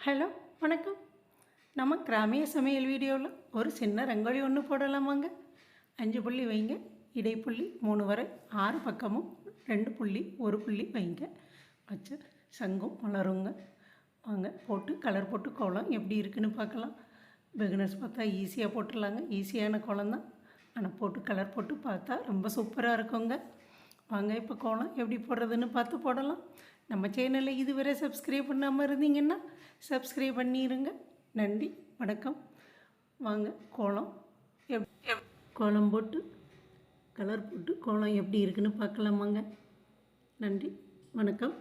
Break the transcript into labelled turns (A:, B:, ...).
A: Hello வணக்கம். நம்ம கிராமிய சமையல் வீடியோவில் ஒரு சின்ன ரங்கோலி ஒன்று போடலாமாங்க. 5 புள்ளி வைங்க, இடைப்புள்ளி 3 வரை, 6 பக்கமும் 2 புள்ளி 1 புள்ளி வைங்க. வச்சு சங்கும் மலருங்க. வாங்க போட்டு கலர் போட்டு கோலம் எப்படி இருக்குன்னு பார்க்கலாம். பிகினர்ஸ் பார்த்தா ஈஸியாக போட்டுடலாங்க. ஈஸியான கோலம் தான், ஆனால் போட்டு கலர் போட்டு பார்த்தா ரொம்ப சூப்பராக இருக்குங்க. வாங்க இப்போ கோலம் எப்படி போடுறதுன்னு பார்த்து போடலாம். நம்ம சேனலை இதுவரை சப்ஸ்கிரைப் பண்ணாமல் இருந்தீங்கன்னா சப்ஸ்கிரைப் பண்ணிடுங்க. நன்றி, வணக்கம். வாங்க கோலம் கோலம் போட்டு கலர் போட்டு கோலம் எப்படி இருக்குன்னு பார்க்கலாமாங்க. நன்றி, வணக்கம்.